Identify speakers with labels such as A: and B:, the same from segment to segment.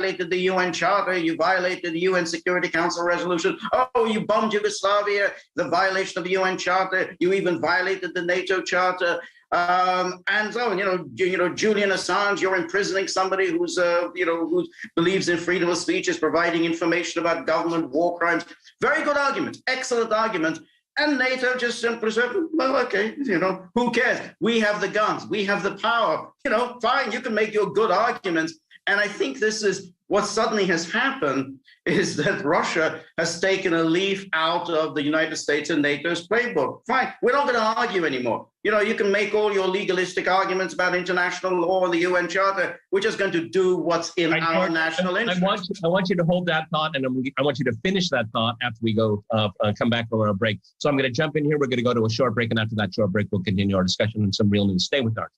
A: violated the UN Charter, you violated the UN Security Council resolution. Oh, you bombed Yugoslavia, the violation of the UN Charter. You even violated the NATO Charter. And so, Julian Assange, you're imprisoning somebody who believes in freedom of speech, is providing information about government war crimes. Very good argument, excellent argument. And NATO just simply said, well, okay, who cares? We have the guns, we have the power, fine, you can make your good arguments. And I think this is what suddenly has happened, is that Russia has taken a leaf out of the United States and NATO's playbook. Fine, we're not going to argue anymore. You can make all your legalistic arguments about international law and the UN Charter. We're just going to do what's in our national interest.
B: I want you to hold that thought, and I want you to finish that thought after we go come back from our break. So I'm going to jump in here. We're going to go to a short break, and after that short break, we'll continue our discussion on some real news. Stay with us.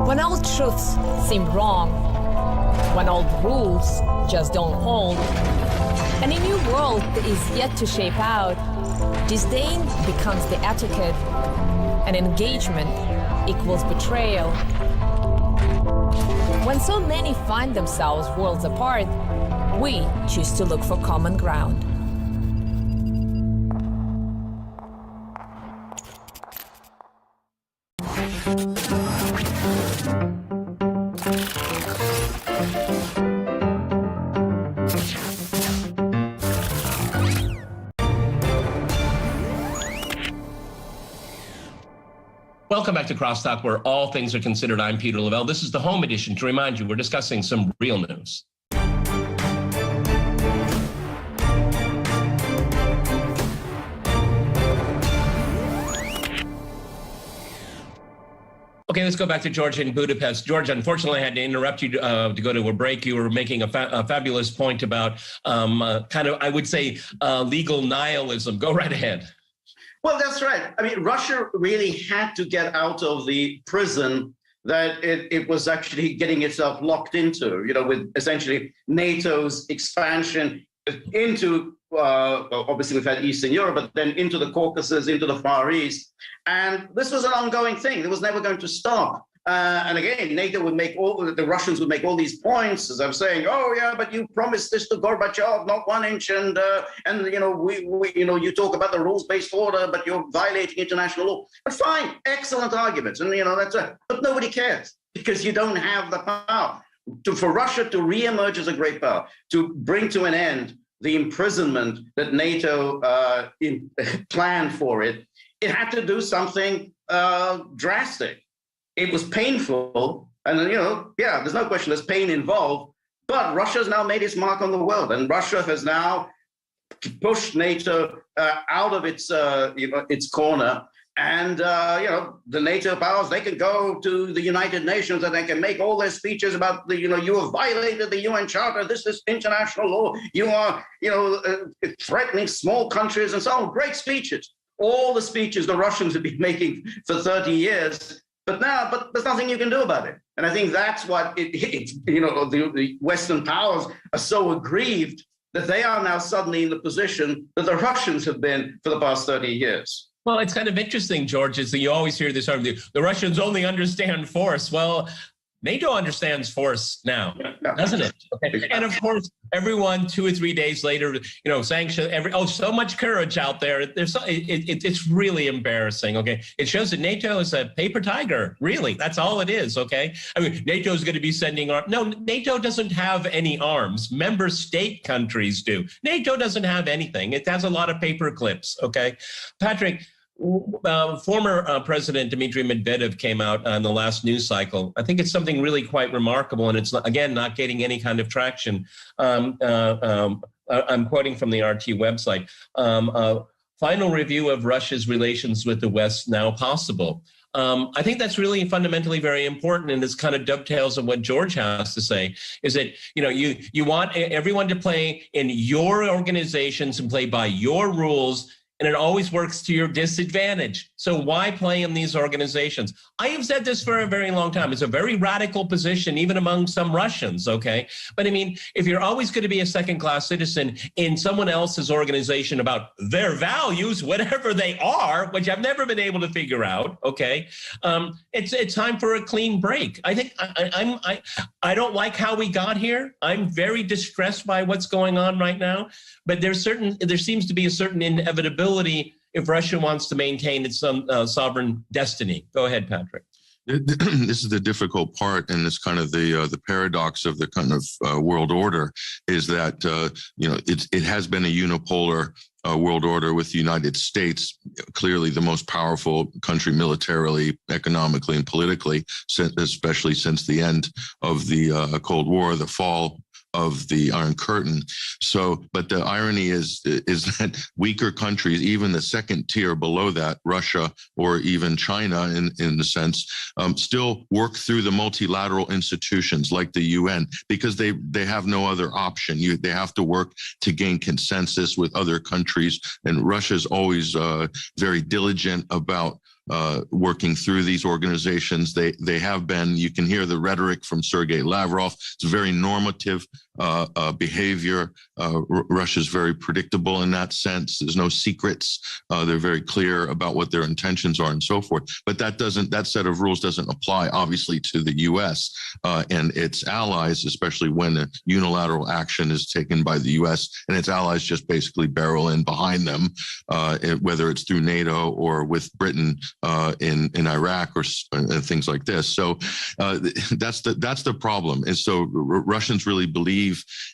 C: When old truths seem wrong, when old rules just don't hold, and a new world is yet to shape out, disdain becomes the etiquette, and engagement equals betrayal. When so many find themselves worlds apart, we choose to look for common ground.
B: Welcome back to Crosstalk, where all things are considered. I'm Peter Lavelle. This is the home edition. To remind you, we're discussing some real news. Okay, let's go back to George in Budapest. George, unfortunately, I had to interrupt you to go to a break. You were making a fabulous point about I would say, legal nihilism. Go right ahead.
A: Well, that's right. I mean, Russia really had to get out of the prison that it was actually getting itself locked into, with essentially NATO's expansion into, obviously we've had Eastern Europe, but then into the Caucasus, into the Far East. And this was an ongoing thing. It was never going to stop. And again, NATO would the Russians would make all these points, as I'm saying, oh yeah, but you promised this to Gorbachev, not 1 inch, and you talk about the rules-based order, but you're violating international law. But fine, excellent arguments, and that's it. But nobody cares because you don't have the power. For Russia to re-emerge as a great power, to bring to an end the imprisonment that NATO planned for it, it had to do something drastic. It was painful, and there's no question there's pain involved, but Russia's now made its mark on the world, and Russia has now pushed NATO out of its corner, and the NATO powers, they can go to the United Nations and they can make all their speeches about you have violated the UN Charter, this is international law, you are threatening small countries and so on. Great speeches, all the speeches the Russians have been making for 30 years. But there's nothing you can do about it. And I think that's what the Western powers are so aggrieved that they are now suddenly in the position that the Russians have been for the past 30 years.
B: Well, it's kind of interesting, George, is that you always hear this argument, the Russians only understand force. Well, NATO understands force now, doesn't it? Okay. And of course, everyone 2 or 3 days later, sanction so much courage out there. It's really embarrassing. Okay, it shows that NATO is a paper tiger. Really, that's all it is. Okay, I mean, NATO is going to be sending arms. No, NATO doesn't have any arms. Member state countries do. NATO doesn't have anything. It has a lot of paper clips. Okay, Patrick. Former President Dmitry Medvedev came out on the last news cycle. I think it's something really quite remarkable, and it's, again, not getting any kind of traction. I'm quoting from the RT website. Final review of Russia's relations with the West now possible. I think that's really fundamentally very important, and this kind of dovetails on what George has to say, is that, you know, you want everyone to play in your organizations and play by your rules, and it always works to your disadvantage. So why play in these organizations? I have said this for a very long time. It's a very radical position, even among some Russians, okay? But I mean, if you're always going to be a second-class citizen in someone else's organization about their values, whatever they are, which I've never been able to figure out, okay? It's time for a clean break. I think I don't like how we got here. I'm very distressed by what's going on right now. But there seems to be a certain inevitability if Russia wants to maintain its sovereign destiny. Go ahead, Patrick.
D: This is the difficult part, and it's kind of the paradox of the kind of world order, is that it has been a unipolar world order, with the United States clearly the most powerful country militarily, economically, and politically, especially since the end of the Cold War, the fall of the Iron Curtain. So, but the irony is that weaker countries, even the second tier below that, Russia or even China in the sense, still work through the multilateral institutions like the UN, because they have no other option. They have to work to gain consensus with other countries. And Russia is always very diligent about working through these organizations. They have been. You can hear the rhetoric from Sergei Lavrov. It's very normative behavior. Russia's very predictable in that sense. There's no secrets. They're very clear about what their intentions are and so forth. But that set of rules doesn't apply, obviously, to the U.S. And its allies, especially when a unilateral action is taken by the U.S. and its allies just basically barrel in behind them, whether it's through NATO or with Britain in Iraq or things like this. So that's the problem. And so Russians really believe,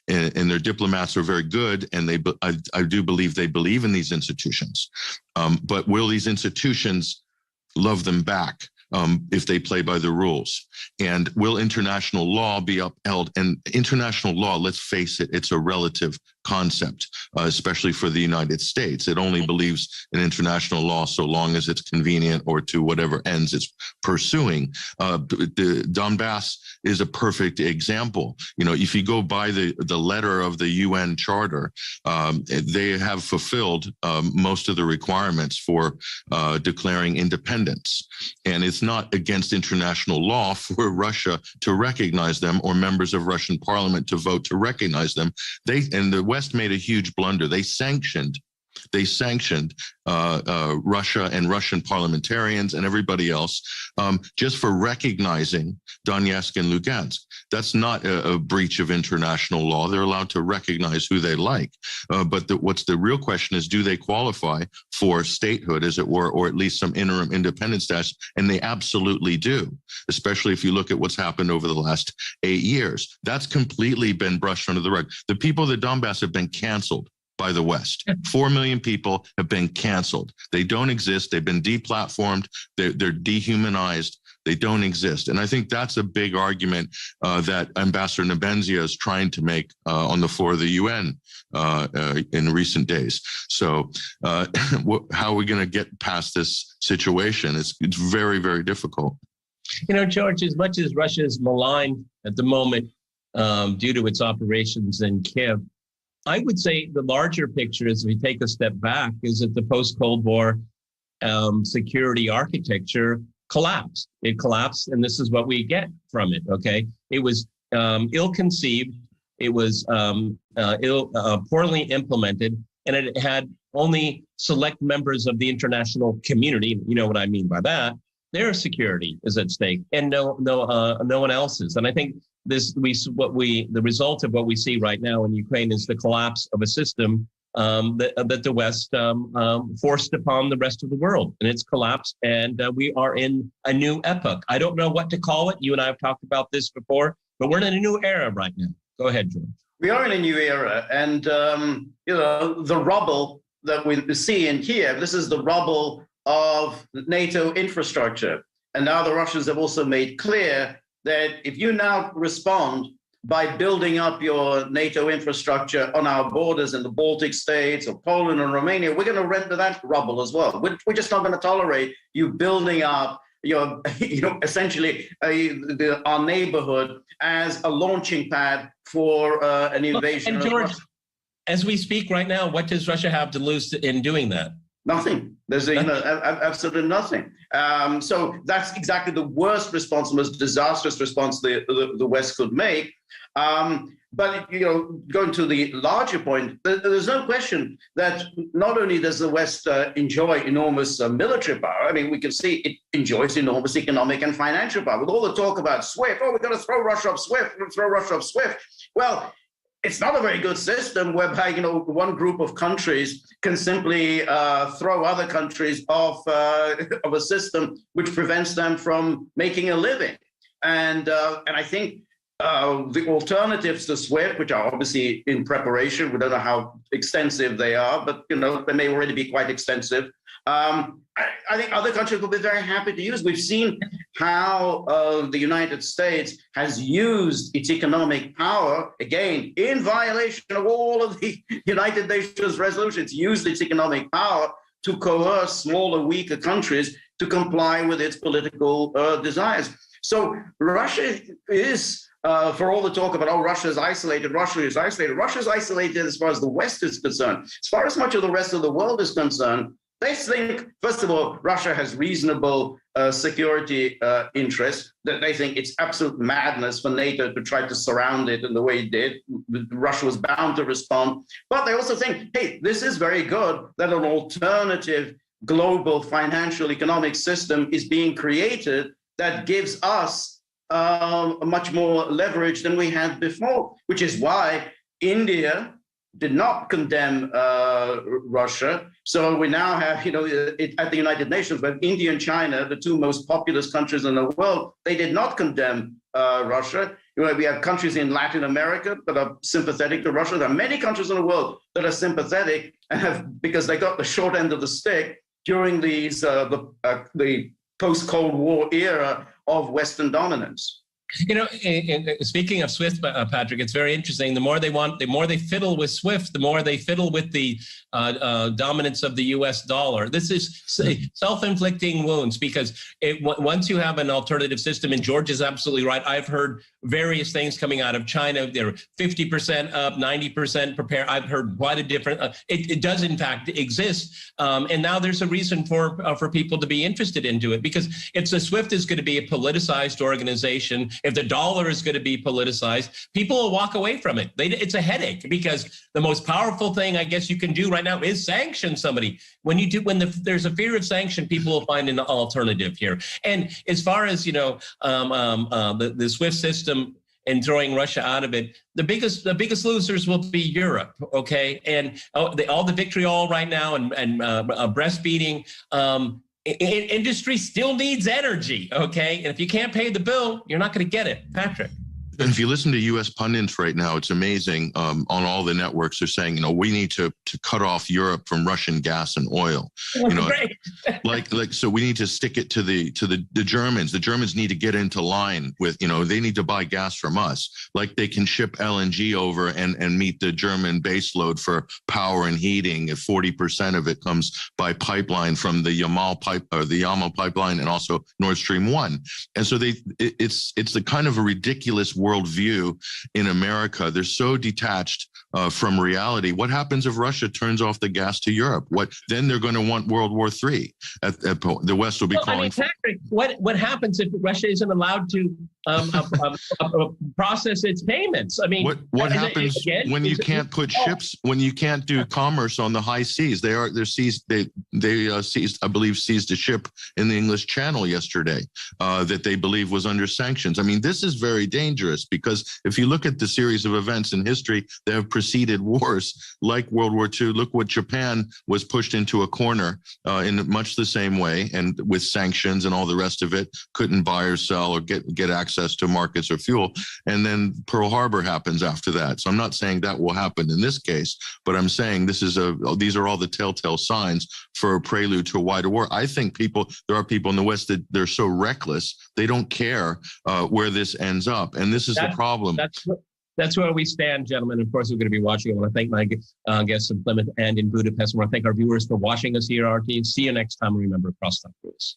D: and their diplomats are very good, and I do believe they believe in these institutions. But will these institutions love them back if they play by the rules? And will international law be upheld? And international law, let's face it, it's a relative concept, especially for the United States. It only believes in international law so long as it's convenient or to whatever ends it's pursuing. The Donbass is a perfect example. You know, if you go by the letter of the UN Charter, they have fulfilled most of the requirements for declaring independence. And it's not against international law for Russia to recognize them, or members of Russian parliament to vote to recognize them. And the West made a huge blunder. They sanctioned Russia and Russian parliamentarians and everybody else just for recognizing Donetsk and Lugansk. That's not a breach of international law. They're allowed to recognize who they like. But what's the real question is, do they qualify for statehood, as it were, or at least some interim independence status? And they absolutely do, especially if you look at what's happened over the last 8 years. That's completely been brushed under the rug. The people of the Donbass have been canceled by the West. 4 million people have been canceled. They don't exist. They've been deplatformed. They're dehumanized. They don't exist. And I think that's a big argument that Ambassador Nebenzia is trying to make on the floor of the UN in recent days. So how are we going to get past this situation? It's very, very difficult.
B: You know, George, as much as Russia is maligned at the moment due to its operations in Kiev, I would say the larger picture, as we take a step back, is that the post-Cold War security architecture collapsed. It collapsed, and this is what we get from it, okay? It was ill-conceived, it was poorly implemented, and it had only select members of the international community, you know what I mean by that, their security is at stake, and no one else's. And I think the result of what we see right now in Ukraine is the collapse of a system that the West forced upon the rest of the world, and it's collapsed. And we are in a new epoch. I don't know what to call it. You and I have talked about this before, but we're in a new era right now. Go ahead, George.
A: We are in a new era, and the rubble that we see in Kiev, this is the rubble of NATO infrastructure. And now the Russians have also made clear that if you now respond by building up your NATO infrastructure on our borders in the Baltic states or Poland and Romania, we're going to render that rubble as well. We're just not going to tolerate you building up your, essentially our neighborhood as a launching pad for an invasion.
B: And George, as we speak right now, what does Russia have to lose in doing that?
A: Nothing. There's absolutely nothing. So that's exactly the worst response, the most disastrous response the West could make. But going to the larger point, there's no question that not only does the West enjoy enormous military power, I mean, we can see it enjoys enormous economic and financial power. With all the talk about SWIFT, we're going to throw Russia off SWIFT, Well, it's not a very good system whereby, one group of countries can simply throw other countries off of a system which prevents them from making a living. And I think the alternatives to SWIFT, which are obviously in preparation, we don't know how extensive they are, but they may already be quite extensive. I think other countries will be very happy to use. We've seen how the United States has used its economic power, again, in violation of all of the United Nations resolutions, used its economic power to coerce smaller, weaker countries to comply with its political desires. So Russia is, for all the talk about, Russia is isolated, Russia's isolated as far as the West is concerned. As far as much of the rest of the world is concerned, they think, first of all, Russia has reasonable security interests, that they think it's absolute madness for NATO to try to surround it in the way it did. Russia was bound to respond. But they also think, hey, this is very good that an alternative global financial economic system is being created that gives us much more leverage than we had before, which is why India did not condemn Russia. So we now have, at the United Nations, where India and China, the two most populous countries in the world, they did not condemn Russia. We have countries in Latin America that are sympathetic to Russia. There are many countries in the world that are sympathetic and have, because they got the short end of the stick during these the post-Cold War era of Western dominance.
B: Speaking of SWIFT, Patrick, it's very interesting. The more they fiddle with SWIFT, the more they fiddle with the dominance of the U.S. dollar. This is self-inflicting wounds because once you have an alternative system, and George is absolutely right. I've heard various things coming out of China. They're 50% up, 90% prepare. I've heard quite a different. It does in fact exist, and now there's a reason for people to be interested into it, because if the SWIFT is going to be a politicized organization, if the dollar is going to be politicized, people will walk away from it. It's a headache, because the most powerful thing I guess you can do right now is sanction somebody. When there's a fear of sanction, people will find an alternative here. And as far as the SWIFT system and throwing Russia out of it, the biggest losers will be Europe. Okay, and all the vitriol right now and breastfeeding. Industry still needs energy, okay? And if you can't pay the bill, you're not going to get it. Patrick.
D: And if you listen to U.S. pundits right now, it's amazing. On all the networks, they're saying, we need to cut off Europe from Russian gas and oil. So we need to stick it to the Germans. The Germans need to get into line with, they need to buy gas from us. Like they can ship LNG over and meet the German baseload for power and heating. If 40% of it comes by pipeline from the Yamal pipeline and also Nord Stream 1. And so it's the kind of a ridiculous worldview in America. They're so detached from reality. What happens if Russia turns off the gas to Europe? Then they're going to want World War III. The West will be calling for.
B: Patrick, what happens if Russia isn't allowed to process its payments? I mean,
D: what happens when you can't put ships, when you can't do commerce on the high seas? They're seized. They seized, I believe, seized a ship in the English Channel yesterday that they believe was under sanctions. I mean, this is very dangerous, because if you look at the series of events in history that have preceded wars like World War II, look what Japan was pushed into a corner in much the same way, and with sanctions and all the rest of it, couldn't buy or sell or get access access to markets or fuel. And then Pearl Harbor happens after that. So I'm not saying that will happen in this case, but I'm saying these are all the telltale signs for a prelude to a wider war. I think there are people in the West that they're so reckless, they don't care where this ends up. And this is the problem.
B: That's where we stand, gentlemen. Of course, we're going to be watching. I want to thank my guests in Plymouth and in Budapest. I want to thank our viewers for watching us here at RT. See you next time. Remember, Crosstalk rules.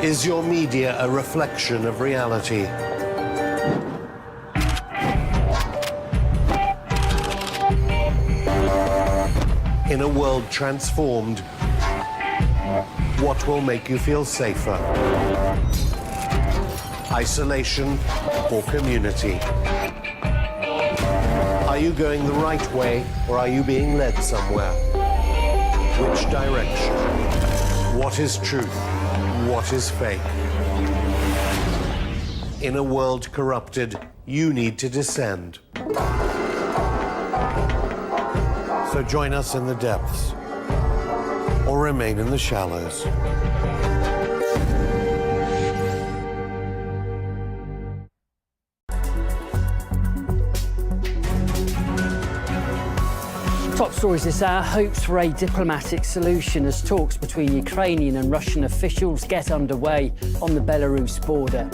E: Is your media a reflection of reality? In a world transformed, what will make you feel safer? Isolation or community? Are you going the right way or are you being led somewhere? Which direction? What is truth? What is fake? In a world corrupted, you need to descend. So join us in the depths, or remain in the shallows.
F: Top stories this hour, hopes for a diplomatic solution as talks between Ukrainian and Russian officials get underway on the Belarus border.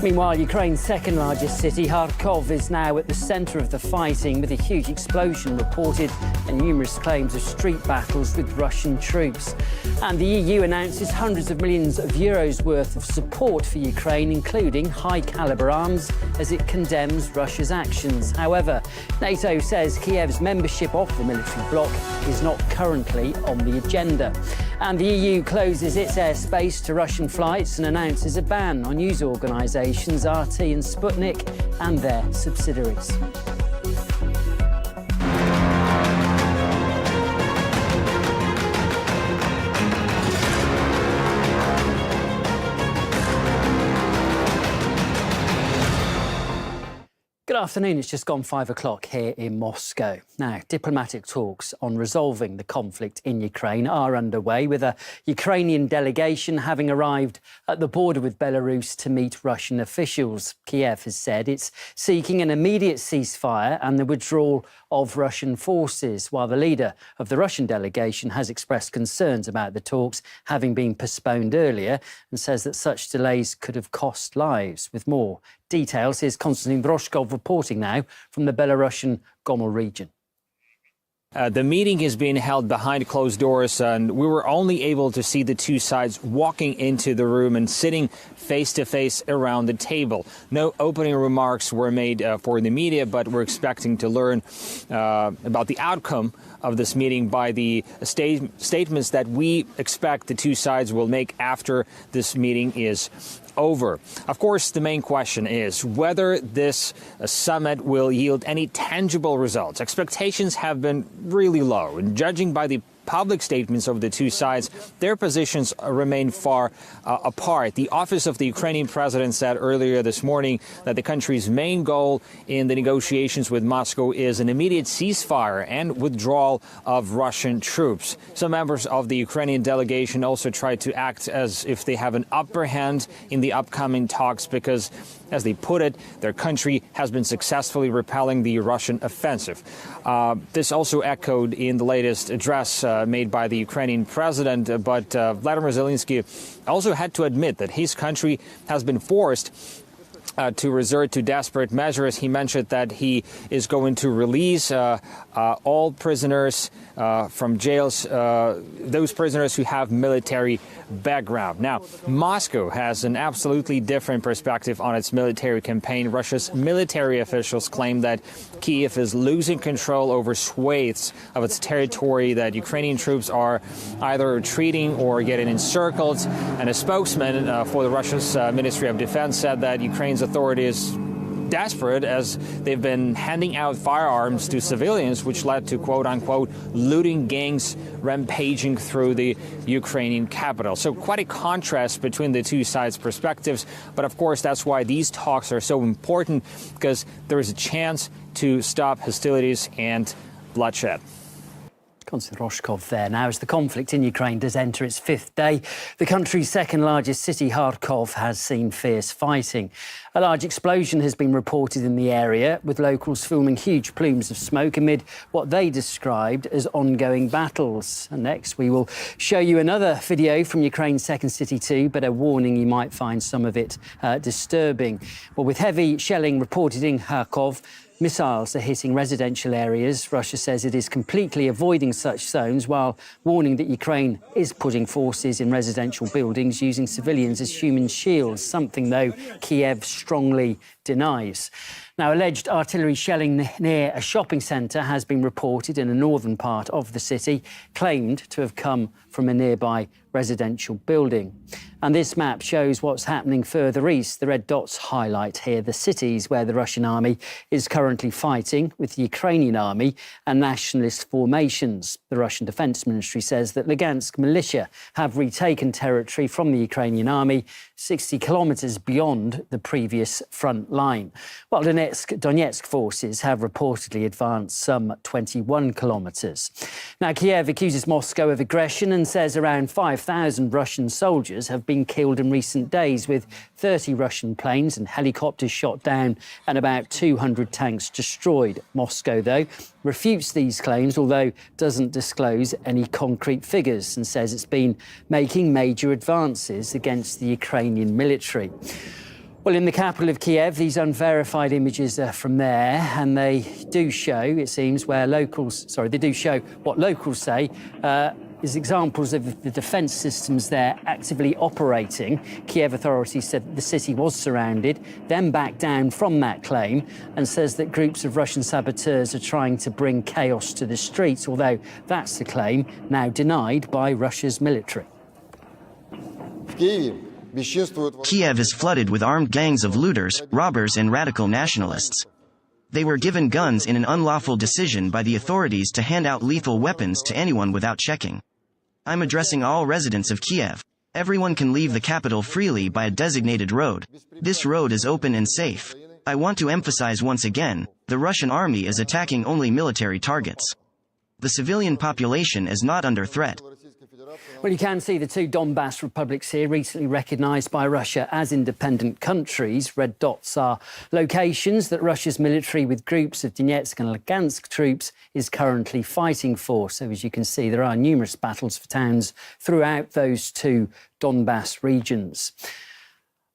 F: Meanwhile, Ukraine's second largest city, Kharkov, is now at the centre of the fighting, with a huge explosion reported and numerous claims of street battles with Russian troops. And the EU announces hundreds of millions of euros worth of support for Ukraine, including high-caliber arms, as it condemns Russia's actions. However, NATO says Kiev's membership of the military bloc is not currently on the agenda. And the EU closes its airspace to Russian flights and announces a ban on news organisations RT and Sputnik and their subsidiaries. Good afternoon. It's just gone 5 o'clock here in Moscow. Now, diplomatic talks on resolving the conflict in Ukraine are underway, with a Ukrainian delegation having arrived at the border with Belarus to meet Russian officials. Kiev has said it's seeking an immediate ceasefire and the withdrawal of Russian forces, while the leader of the Russian delegation has expressed concerns about the talks having been postponed earlier and says that such delays could have cost lives. With more details, here's Konstantin Broshkov reporting now from the Belarusian Gomel region.
G: The meeting is being held behind closed doors, and we were only able to see the two sides walking into the room and sitting face-to-face around the table. No opening remarks were made for the media, but we're expecting to learn about the outcome of this meeting by the statements that we expect the two sides will make after this meeting is over. Of course, the main question is whether this summit will yield any tangible results. Expectations have been really low, and judging by the public statements of the two sides, their positions remain far apart. The office of the Ukrainian president said earlier this morning that the country's main goal in the negotiations with Moscow is an immediate ceasefire and withdrawal of Russian troops. Some members of the Ukrainian delegation also tried to act as if they have an upper hand in the upcoming talks because, as they put it, their country has been successfully repelling the Russian offensive. This also echoed in the latest address made by the Ukrainian president, but Vladimir Zelensky also had to admit that his country has been forced to resort to desperate measures. He mentioned that he is going to release all prisoners from jails, those prisoners who have military background. Now, Moscow has an absolutely different perspective on its military campaign. Russia's military officials claim that Kyiv is losing control over swathes of its territory, that Ukrainian troops are either retreating or getting encircled. And a spokesman for the Russia's Ministry of Defense said that Ukraine's authorities desperate as they've been handing out firearms to civilians, which led to quote-unquote looting gangs rampaging through the Ukrainian capital. So quite a contrast between the two sides' perspectives. But of course, that's why these talks are so important, because there is a chance to stop hostilities and bloodshed.
F: Konstantin Roshkov there. Now, as the conflict in Ukraine does enter its fifth day, the country's second largest city, Kharkov, has seen fierce fighting. A large explosion has been reported in the area, with locals filming huge plumes of smoke amid what they described as ongoing battles. And next, we will show you another video from Ukraine's second city too, but a warning you might find some of it disturbing. Well, with heavy shelling reported in Kharkov, missiles are hitting residential areas. Russia says it is completely avoiding such zones, while warning that Ukraine is putting forces in residential buildings using civilians as human shields, something, though, Kiev strongly denies. Now, alleged artillery shelling near a shopping centre has been reported in the northern part of the city, claimed to have come from a nearby residential building. And this map shows what's happening further east. The red dots highlight here the cities where the Russian army is currently fighting with the Ukrainian army and nationalist formations. The Russian Defence Ministry says that Lugansk militia have retaken territory from the Ukrainian army 60 kilometres beyond the previous front line, while Donetsk forces have reportedly advanced some 21 kilometres. Now, Kiev accuses Moscow of aggression and says around 5,000 Russian soldiers have been killed in recent days, with 30 Russian planes and helicopters shot down and about 200 tanks destroyed. Moscow, though, refutes these claims, although doesn't disclose any concrete figures, and says it's been making major advances against the Ukrainian military. Well, in the capital of Kiev, these unverified images are from there, and they do show, it seems, what locals say is examples of the defence systems there actively operating. Kiev authorities said the city was surrounded, then backed down from that claim, and says that groups of Russian saboteurs are trying to bring chaos to the streets, although that's the claim now denied by Russia's military.
H: Kiev is flooded with armed gangs of looters, robbers, and radical nationalists. They were given guns in an unlawful decision by the authorities to hand out lethal weapons to anyone without checking. I'm addressing all residents of Kiev. Everyone can leave the capital freely by a designated road. This road is open and safe. I want to emphasize once again, the Russian army is attacking only military targets. The civilian population is not under threat.
F: Well, you can see the two Donbass republics here, recently recognised by Russia as independent countries. Red dots are locations that Russia's military, with groups of Donetsk and Lugansk troops, is currently fighting for. So, as you can see, there are numerous battles for towns throughout those two Donbass regions.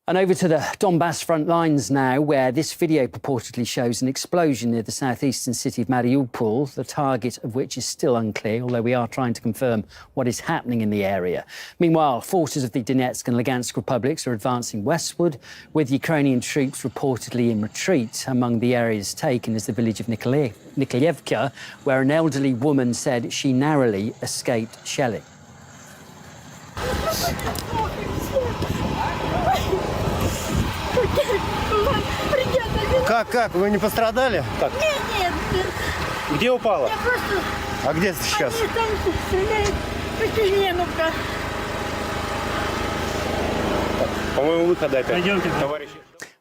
F: And over to the Donbass front lines now, where this video purportedly shows an explosion near the southeastern city of Mariupol, the target of which is still unclear, although we are trying to confirm what is happening in the area. Meanwhile, forces of the Donetsk and Lugansk republics are advancing westward, with Ukrainian troops reportedly in retreat. Among the areas taken is the village of Nikolaevka, where an elderly woman said she narrowly escaped shelling.
I: Как? Вы не пострадали? Как?
J: Нет.
I: Где упала?
J: Я просто...
I: А где сейчас?
J: Они там стреляют по-членовка.
I: По-моему, выход опять. Товарищи.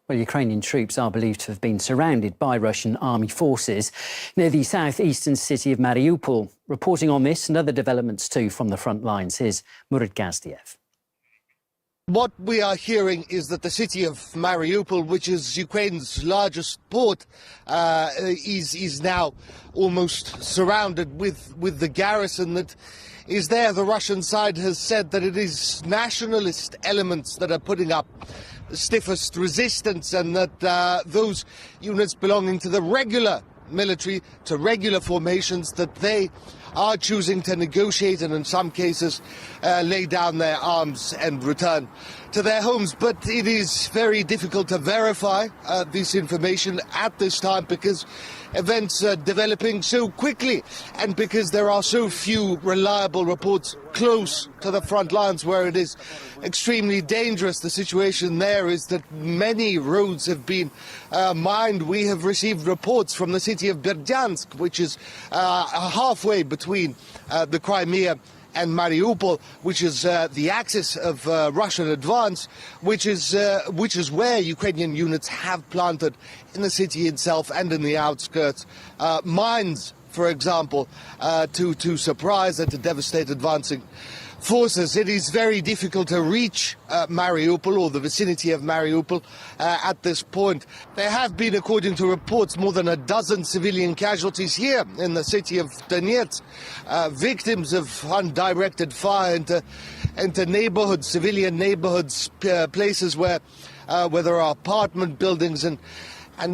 F: Well, Ukrainian troops are believed to have been surrounded by Russian army forces near the southeastern city of Mariupol. Reporting on this and other developments too from the front lines, here's Murat Gazdiev.
K: What we are hearing is that the city of Mariupol, which is Ukraine's largest port, is now almost surrounded with the garrison that is there. The Russian side has said that it is nationalist elements that are putting up the stiffest resistance, and that those units belonging to the regular military to regular formations, that they are choosing to negotiate and in some cases lay down their arms and return to their homes. But it is very difficult to verify this information at this time because events are developing so quickly and because there are so few reliable reports close to the front lines where it is extremely dangerous. The situation there is that many roads have been mined. We have received reports from the city of Berdyansk, which is halfway between the Crimea and Mariupol, which is the axis of Russian advance, which is where Ukrainian units have planted in the city itself and in the outskirts mines, for example, to surprise and to devastate advancing forces. It is very difficult to reach Mariupol or the vicinity of Mariupol at this point. There have been, according to reports, more than a dozen civilian casualties here in the city of Donetsk, victims of undirected fire into neighborhoods, civilian neighborhoods, places where there are apartment buildings and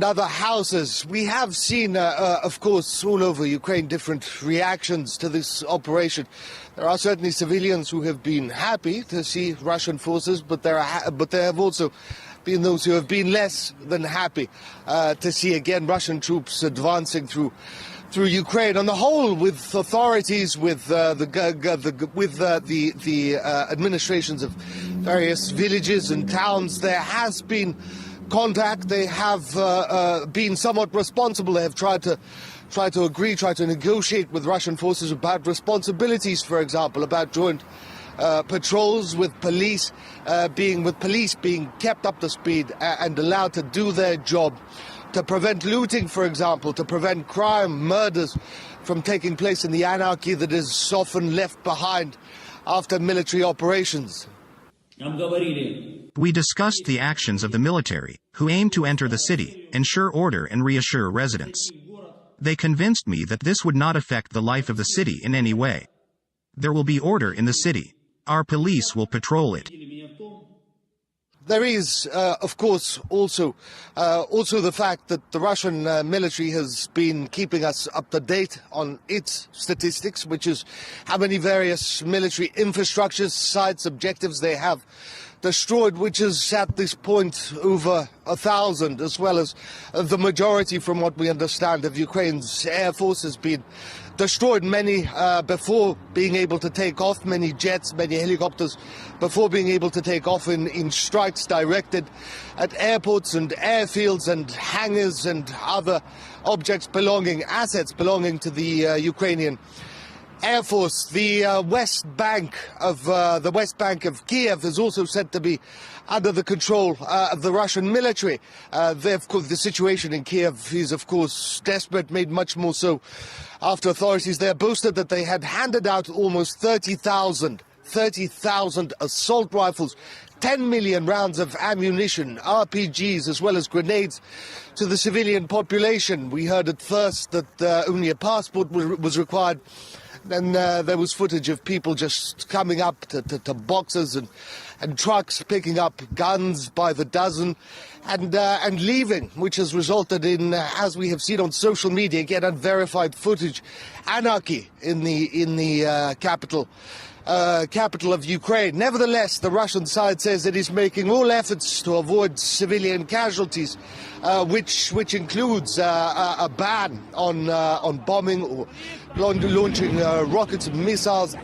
K: other houses. We have seen, of course, all over Ukraine, different reactions to this operation. There are certainly civilians who have been happy to see Russian forces, but there have also been those who have been less than happy to see again Russian troops advancing through Ukraine. On the whole, with authorities, with the administrations of various villages and towns, there has been contact. They have been somewhat responsible. They have tried to agree, try to negotiate with Russian forces about responsibilities, for example, about joint patrols with police, being kept up to speed and allowed to do their job, to prevent looting, for example, to prevent crime, murders from taking place in the anarchy that is often left behind after military operations.
L: We discussed the actions of the military, who aim to enter the city, ensure order and reassure residents. They convinced me that this would not affect the life of the city in any way. There will be order in the city. Our police will patrol it.
K: There is, of course, also the fact that the Russian military has been keeping us up to date on its statistics, which is how many various military infrastructures, sites, objectives they have destroyed, which is at this point over 1,000, as well as the majority, from what we understand, of Ukraine's air force has been destroyed. Many before being able to take off, many jets, many helicopters before being able to take off in strikes directed at airports and airfields and hangars and other assets belonging to the Ukrainian Air Force. The West Bank of Kiev is also said to be under the control of the Russian military. Of course, the situation in Kiev is, of course, desperate, made much more so after authorities there boasted that they had handed out almost 30,000 assault rifles, 10 million rounds of ammunition, RPGs, as well as grenades to the civilian population. We heard at first that only a passport was required. Then there was footage of people just coming up to boxes and trucks, picking up guns by the dozen and leaving, which has resulted in, as we have seen on social media, again unverified footage, anarchy in the capital of Ukraine. Nevertheless, the Russian side says it is making all efforts to avoid civilian casualties, which includes a ban on bombing or launching rockets and missiles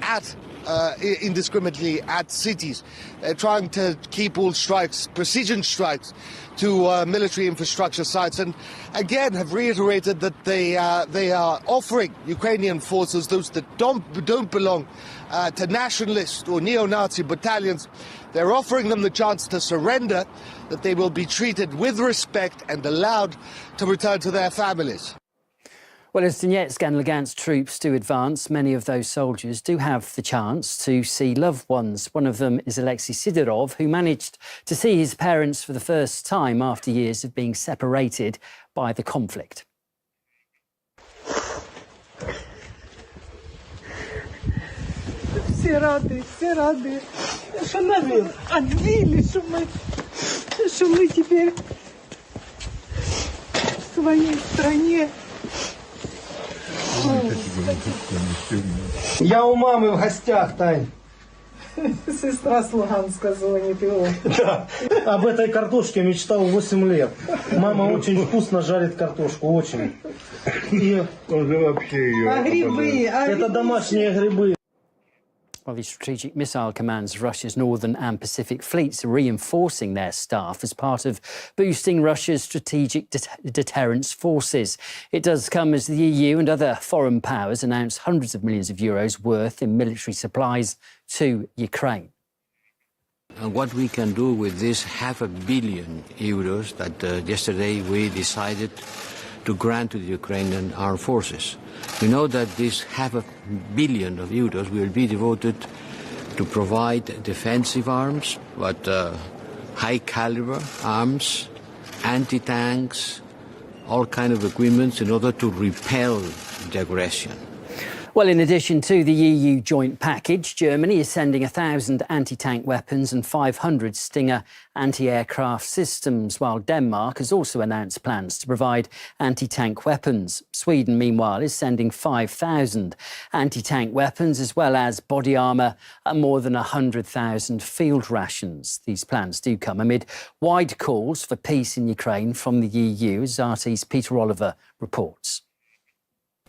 K: indiscriminately at cities. They're trying to keep all strikes, precision strikes, to military infrastructure sites, and again have reiterated that they are offering Ukrainian forces, those that don't belong to nationalist or neo-Nazi battalions, they're offering them the chance to surrender, that they will be treated with respect and allowed to return to their families.
F: Well, as Donetsk and Lugansk troops do advance, many of those soldiers do have the chance to see loved ones. One of them is Alexei Sidorov, who managed to see his parents for the first time after years of being separated by the conflict.
J: Все рады, что нас отбили, что мы теперь в своей стране.
I: Я у мамы в гостях, Тань.
J: Сестра с Луганска звонит его.
I: Да. Об этой картошке мечтал 8 лет. Мама очень вкусно жарит картошку, очень. И
J: А грибы?
I: это домашние грибы.
F: Well, the Strategic Missile Command's Russia's Northern and Pacific fleets are reinforcing their staff as part of boosting Russia's strategic deterrence forces. It does come as the EU and other foreign powers announce hundreds of millions of euros worth in military supplies to Ukraine.
M: And what we can do with this €500 million that yesterday we decided to grant to the Ukrainian armed forces. We know that this €500 million will be devoted to provide defensive arms, but high caliber arms, anti-tanks, all kind of equipment in order to repel the aggression.
F: Well, in addition to the EU joint package, Germany is sending 1,000 anti-tank weapons and 500 Stinger anti-aircraft systems, while Denmark has also announced plans to provide anti-tank weapons. Sweden, meanwhile, is sending 5,000 anti-tank weapons as well as body armour and more than 100,000 field rations. These plans do come amid wide calls for peace in Ukraine from the EU, as RT's Peter Oliver reports.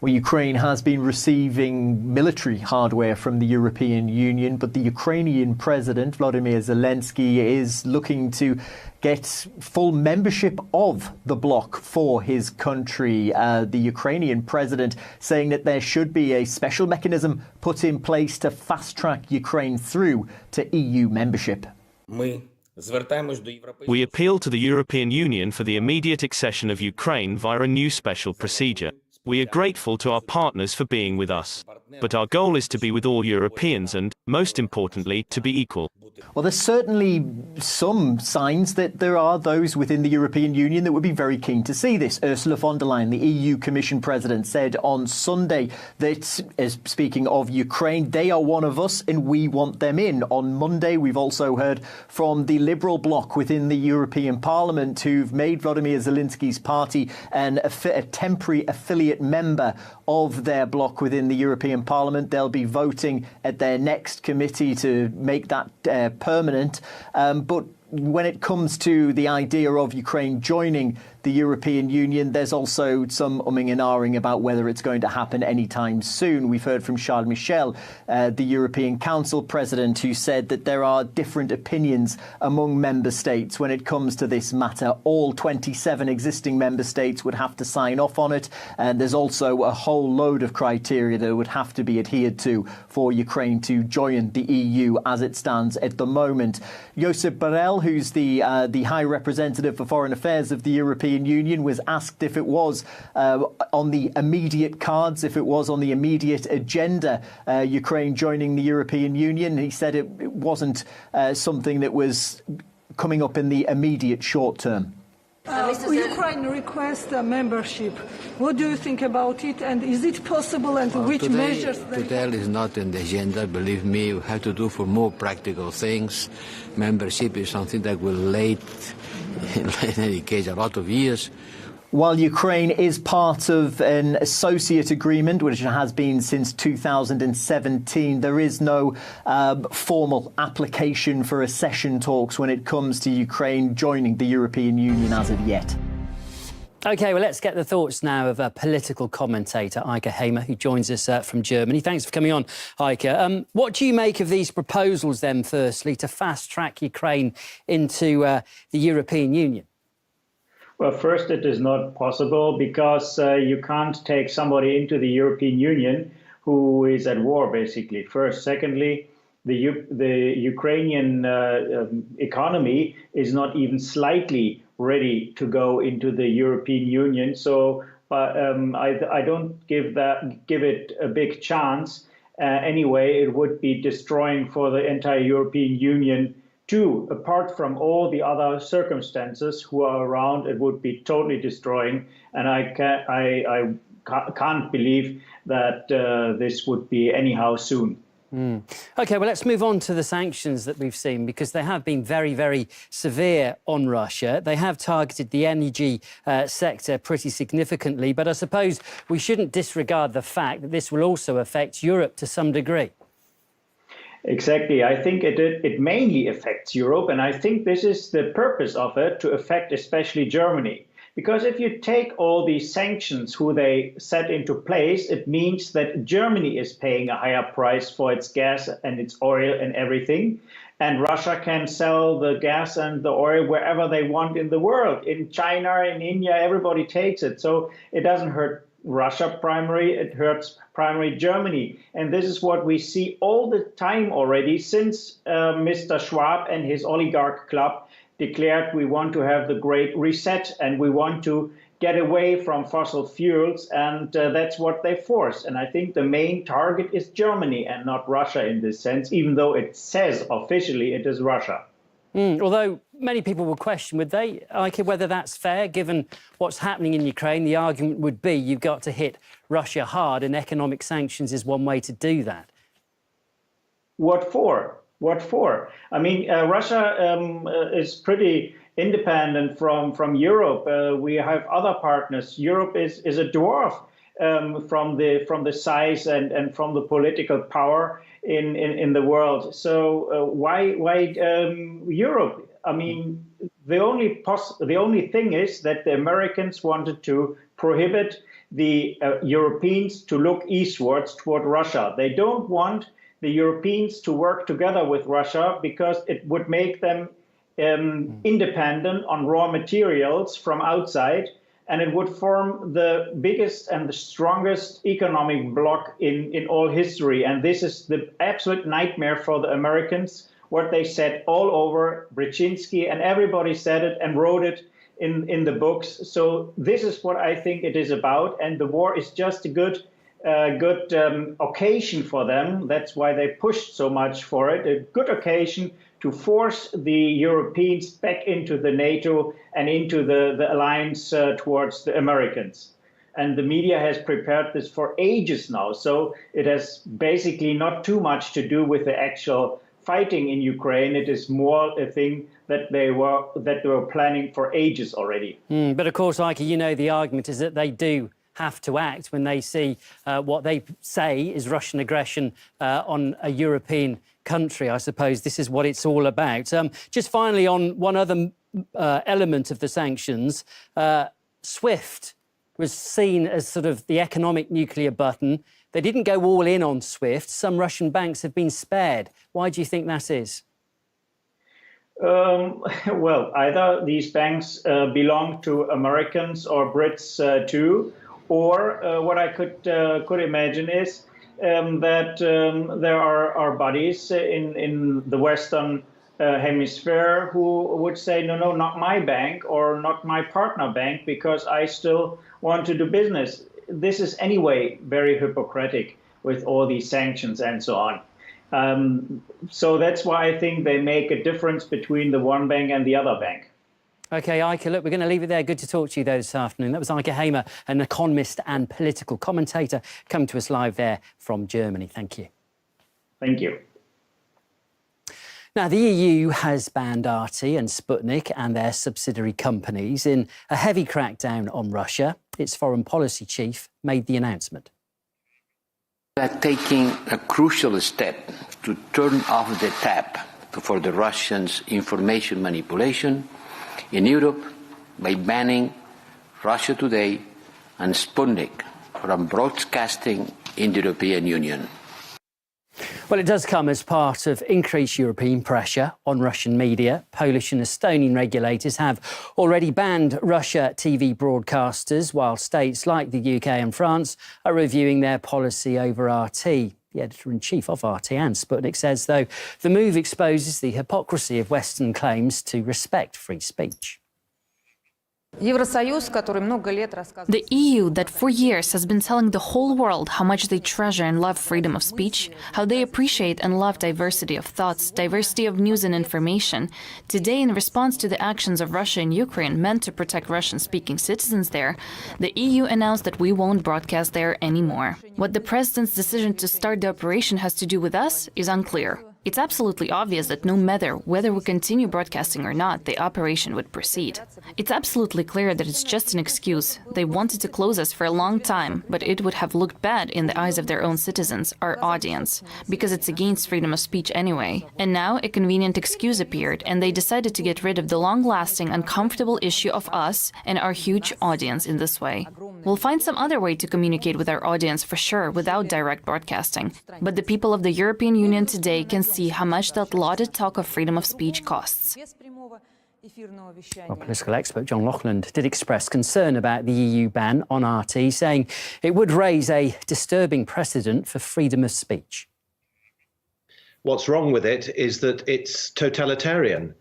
N: Well, Ukraine has been receiving military hardware from the European Union, but the Ukrainian President, Volodymyr Zelensky, is looking to get full membership of the bloc for his country. The Ukrainian President saying that there should be a special mechanism put in place to fast-track Ukraine through to EU membership.
O: We appeal to the European Union for the immediate accession of Ukraine via a new special procedure. We are grateful to our partners for being with us, but our goal is to be with all Europeans and, most importantly, to be equal.
N: Well, there's certainly some signs that there are those within the European Union that would be very keen to see this. Ursula von der Leyen, the EU Commission President, said on Sunday that, speaking of Ukraine, they are one of us and we want them in. On Monday, we've also heard from the Liberal bloc within the European Parliament who've made Volodymyr Zelensky's party a temporary affiliate member of their bloc within the European Parliament. They'll be voting at their next committee to make that permanent. But when it comes to the idea of Ukraine joining the European Union, there's also some umming and ahhing about whether it's going to happen anytime soon. We've heard from Charles Michel, the European Council President, who said that there are different opinions among member states when it comes to this matter. All 27 existing member states would have to sign off on it, and there's also a whole load of criteria that would have to be adhered to for Ukraine to join the EU as it stands at the moment. Josep Borrell, who's the High Representative for Foreign Affairs of the European Union, was asked if it was on the immediate cards, if it was on the immediate agenda, Ukraine joining the European Union. He said it wasn't something that was coming up in the immediate short term.
J: Ukraine requests a membership. What do you think about it, and is it possible, and which measures?
M: Today is not in the agenda, believe me. We have to do for more practical things. Membership is something that will late, in any case, a lot of years.
N: While Ukraine is part of an associate agreement, which it has been since 2017, there is no formal application for accession talks when it comes to Ukraine joining the European Union as of yet.
F: OK, well, let's get the thoughts now of a political commentator, Eike Hamer, who joins us from Germany. Thanks for coming on, Eike. What do you make of these proposals, then, firstly, to fast-track Ukraine into the European Union?
P: Well, first, it is not possible because you can't take somebody into the European Union who is at war, basically. First. Secondly, the Ukrainian economy is not even slightly ready to go into the European Union. So I don't give it a big chance. Anyway, it would be destroying for the entire European Union. Two, apart from all the other circumstances who are around, it would be totally destroying. And I can't believe that this would be anyhow soon.
F: OK, well, let's move on to the sanctions that we've seen, because they have been very, very severe on Russia. They have targeted the energy sector pretty significantly, but I suppose we shouldn't disregard the fact that this will also affect Europe to some degree.
P: Exactly. I think it mainly affects Europe, and I think this is the purpose of it, to affect especially Germany. Because if you take all these sanctions, who they set into place, it means that Germany is paying a higher price for its gas and its oil and everything. And Russia can sell the gas and the oil wherever they want in the world. In China, in India, everybody takes it. So it doesn't hurt Russia primary, it hurts primary Germany. And this is what we see all the time already since Mr. Schwab and his oligarch club declared we want to have the great reset and we want to get away from fossil fuels, and that's what they force. And I think the main target is Germany and not Russia in this sense, even though it says officially it is Russia.
F: Although many people will question, would they, Ike, whether that's fair, given what's happening in Ukraine? The argument would be you've got to hit Russia hard, and economic sanctions is one way to do that.
P: What for? What for? I mean, Russia is pretty independent from Europe. We have other partners. Europe is a dwarf from the size and from the political power in the world. So why Europe? I mean, the only thing is that the Americans wanted to prohibit the Europeans to look eastwards toward Russia. They don't want the Europeans to work together with Russia because it would make them independent on raw materials from outside, and it would form the biggest and the strongest economic bloc in all history. And this is the absolute nightmare for the Americans, what they said all over, Brzezinski, and everybody said it and wrote it in the books. So this is what I think it is about, and the war is just a good occasion for them. That's why they pushed so much for it. A good occasion to force the Europeans back into the Nato and into the alliance towards the Americans. And the media has prepared this for ages now. So it has basically not too much to do with the actual fighting in Ukraine. It is more a thing that they were planning for ages already.
F: But of course, Ike, you know, the argument is that they do have to act when they see what they say is Russian aggression on a European country. I suppose this is what it's all about. Just finally, on one other element of the sanctions, SWIFT was seen as sort of the economic nuclear button. They didn't go all in on SWIFT. Some Russian banks have been spared. Why do you think that is?
P: Well, either these banks belong to Americans or Brits too, or what I could imagine is that there are bodies in the Western hemisphere who would say, no, not my bank or not my partner bank, because I still want to do business. This is anyway very hypocritical with all these sanctions and so on. So that's why I think they make a difference between the one bank and the other bank.
F: OK, Ike, look, we're going to leave it there. Good to talk to you, though, this afternoon. That was Ike Hamer, an economist and political commentator, coming to us live there from Germany. Thank you.
P: Thank you.
F: Now, the EU has banned RT and Sputnik and their subsidiary companies in a heavy crackdown on Russia. Its foreign policy chief made the announcement.
M: We are taking a crucial step to turn off the tap for the Russians' information manipulation in Europe by banning Russia Today and Sputnik from broadcasting in the European Union.
F: Well, it does come as part of increased European pressure on Russian media. Polish and Estonian regulators have already banned Russia TV broadcasters, while states like the UK and France are reviewing their policy over RT. The editor-in-chief of RT and Sputnik says, though, the move exposes the hypocrisy of Western claims to respect free speech.
Q: The EU that for years has been telling the whole world how much they treasure and love freedom of speech, how they appreciate and love diversity of thoughts, diversity of news and information, today in response to the actions of Russia and Ukraine meant to protect Russian-speaking citizens there, the EU announced that we won't broadcast there anymore. What the president's decision to start the operation has to do with us is unclear. It's absolutely obvious that no matter whether we continue broadcasting or not, the operation would proceed. It's absolutely clear that it's just an excuse. They wanted to close us for a long time, but it would have looked bad in the eyes of their own citizens, our audience, because it's against freedom of speech anyway. And now a convenient excuse appeared, and they decided to get rid of the long-lasting, uncomfortable issue of us and our huge audience in this way. We'll find some other way to communicate with our audience for sure without direct broadcasting. But the people of the European Union today can see how much that lauded talk of freedom of speech costs.
F: Well, political expert John Loughland did express concern about the EU ban on RT, saying it would raise a disturbing precedent for freedom of speech.
R: What's wrong with it is that it's totalitarian.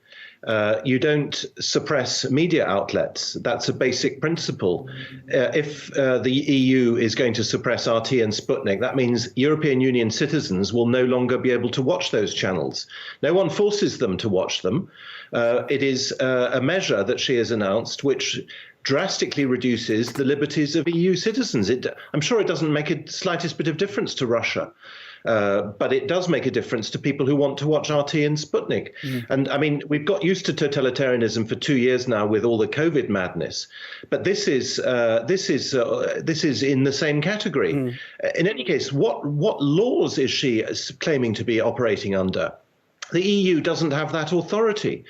R: You don't suppress media outlets. That's a basic principle. If the EU is going to suppress RT and Sputnik, that means European Union citizens will no longer be able to watch those channels. No one forces them to watch them. It is a measure that she has announced which drastically reduces the liberties of EU citizens. I'm sure it doesn't make a slightest bit of difference to Russia. But it does make a difference to people who want to watch RT and Sputnik. And I mean, we've got used to totalitarianism for 2 years now with all the COVID madness. But this is in the same category. In any case, what laws is she claiming to be operating under? The EU doesn't have that authority.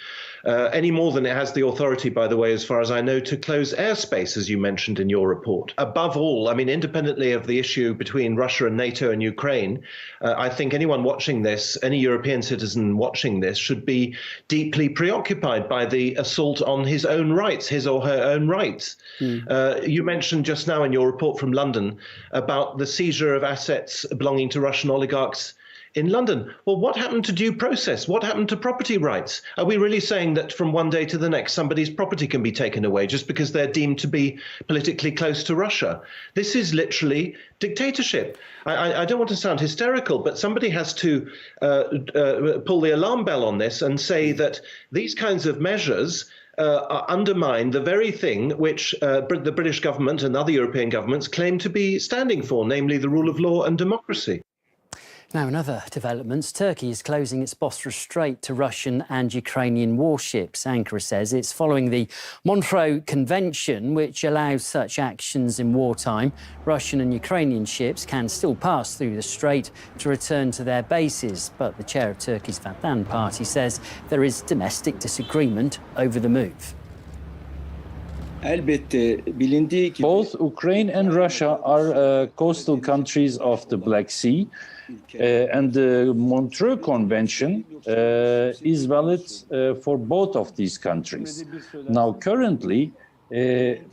R: Any more than it has the authority, by the way, as far as I know, to close airspace, as you mentioned in your report. Above all, I mean, independently of the issue between Russia and NATO and Ukraine, I think anyone watching this, any European citizen watching this, should be deeply preoccupied by the assault on his own rights, his or her own rights. You mentioned just now in your report from London about the seizure of assets belonging to Russian oligarchs in London. Well, what happened to due process? What happened to property rights? Are we really saying that from one day to the next, somebody's property can be taken away just because they're deemed to be politically close to Russia? This is literally dictatorship. I don't want to sound hysterical, but somebody has to pull the alarm bell on this and say that these kinds of measures undermine the very thing which the British government and other European governments claim to be standing for, namely the rule of law and democracy.
F: Now, in other developments, Turkey is closing its Bosphorus Strait to Russian and Ukrainian warships. Ankara says it's following the Montreux Convention, which allows such actions in wartime. Russian and Ukrainian ships can still pass through the strait to return to their bases. But the chair of Turkey's Vatan party says there is domestic disagreement over the move.
S: Both Ukraine and Russia are coastal countries of the Black Sea, and the Montreux Convention is valid for both of these countries. Now, currently,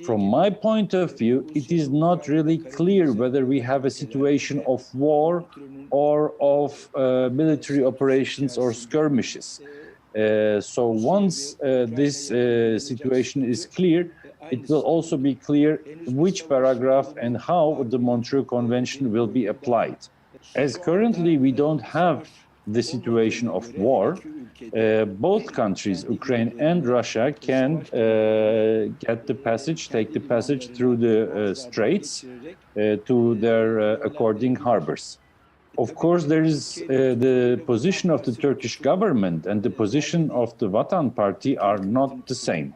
S: from my point of view, it is not really clear whether we have a situation of war or of military operations or skirmishes. So once this situation is clear, it will also be clear which paragraph and how the Montreux Convention will be applied. As currently we don't have the situation of war, both countries, Ukraine and Russia, can take the passage through the straits to their according harbors. Of course, there is the position of the Turkish government and the position of the Vatan Party are not the same.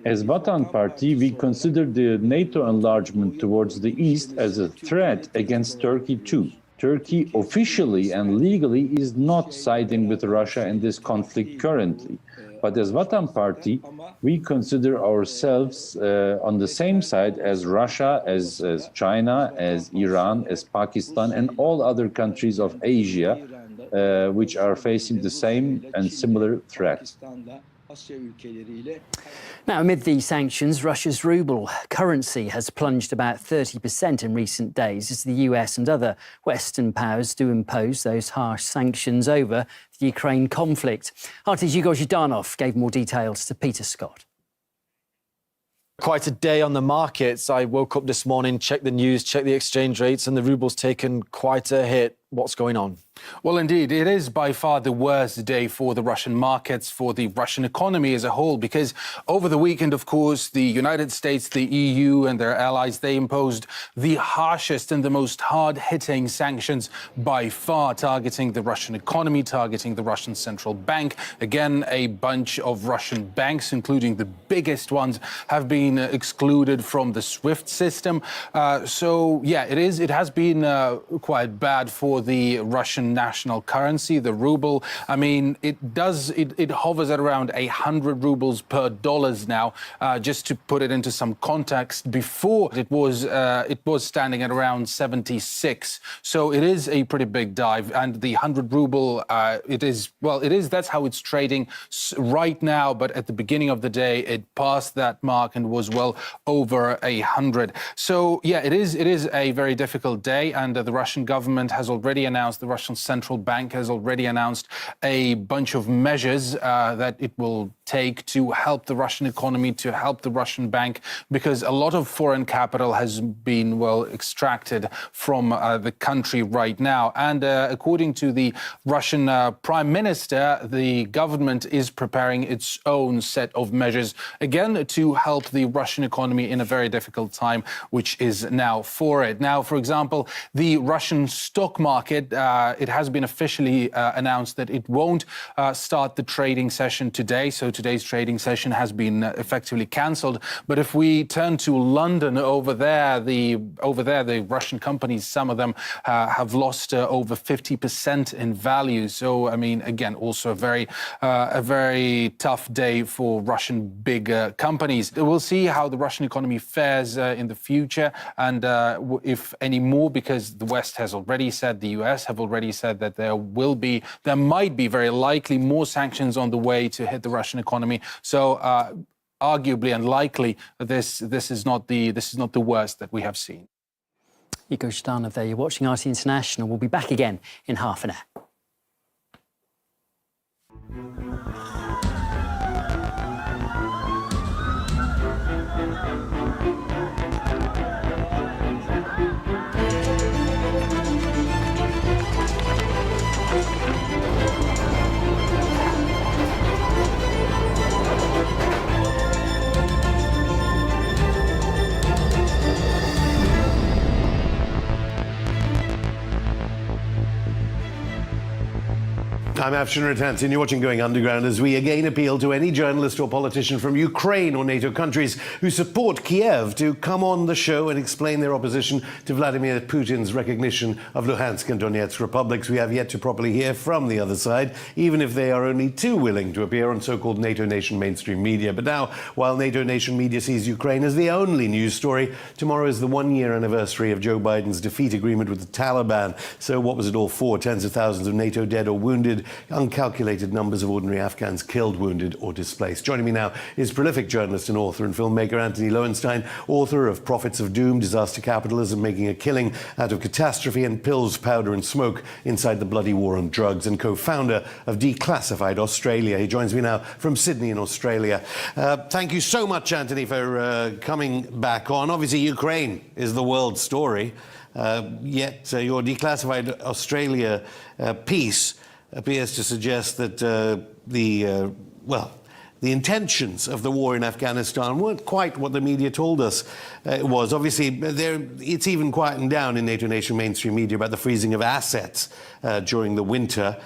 S: As Vatan Party, we consider the NATO enlargement towards the east as a threat against Turkey too. Turkey officially and legally is not siding with Russia in this conflict currently. But as Vatan Party, we consider ourselves on the same side as Russia, as China, as Iran, as Pakistan, and all other countries of Asia, which are facing the same and similar threats.
F: Now, amid these sanctions, Russia's ruble currency has plunged about 30% in recent days as the US and other Western powers do impose those harsh sanctions over the Ukraine conflict. RT's Igor Zhdanov gave more details to Peter Scott.
T: Quite a day on the markets. I woke up this morning, checked the news, checked the exchange rates, and the ruble's taken quite a hit. What's going on?
U: Well, indeed, it is by far the worst day for the Russian markets, for the Russian economy as a whole, because over the weekend, of course, the United States, the EU and their allies, they imposed the harshest and the most hard-hitting sanctions by far, targeting the Russian economy, targeting the Russian central bank. Again, a bunch of Russian banks, including the biggest ones, have been excluded from the SWIFT system. So, yeah, it has been quite bad for the Russian national currency, the ruble. I mean, it hovers at around 100 rubles per dollars now. Just to put it into some context, before it was standing at around 76. So it is a pretty big dive, and the 100 ruble, that's how it's trading right now. But at the beginning of the day, it passed that mark and was well over 100. So yeah, it is a very difficult day, and the Russian government has already announced, the Russian central bank has already announced a bunch of measures that it will take to help the Russian economy, to help the Russian bank, because a lot of foreign capital has been, extracted from the country right now. And according to the Russian Prime Minister, the government is preparing its own set of measures, again, to help the Russian economy in a very difficult time, which is now for it. Now, for example, the Russian stock market, it has been officially announced that it won't start the trading session today. So today's trading session has been effectively cancelled. But if we turn to London, over there, the Russian companies, some of them have lost over 50% in value. So, I mean, again, also a very tough day for Russian big companies. We'll see how the Russian economy fares in the future, and if any more, because the West has already said, the US have already said that there might be very likely more sanctions on the way to hit the Russian economy. So arguably and likely this is not the worst that we have seen.
F: Igor Zhdanov there. You're watching RT International. We'll be back again in half an hour.
V: I'm Afshin Rattansi, and you're watching Going Underground as we again appeal to any journalist or politician from Ukraine or NATO countries who support Kiev to come on the show and explain their opposition to Vladimir Putin's recognition of Luhansk and Donetsk republics. We have yet to properly hear from the other side, even if they are only too willing to appear on so-called NATO nation mainstream media. But now, while NATO nation media sees Ukraine as the only news story, tomorrow is the one-year anniversary of Joe Biden's defeat agreement with the Taliban. So what was it all for? Tens of thousands of NATO dead or wounded, uncalculated numbers of ordinary Afghans killed, wounded or displaced. Joining me now is prolific journalist and author and filmmaker Anthony Lowenstein, author of Prophets of Doom, Disaster Capitalism, Making a Killing Out of Catastrophe, and Pills, Powder and Smoke Inside the Bloody War on Drugs, and co-founder of Declassified Australia. He joins me now from Sydney in Australia. Thank you so much, Anthony, for coming back on. Obviously, Ukraine is the world story, yet your Declassified Australia piece appears to suggest that the intentions of the war in Afghanistan weren't quite what the media told us it was. Obviously, it's even quietened down in NATO nation mainstream media about the freezing of assets during the winter.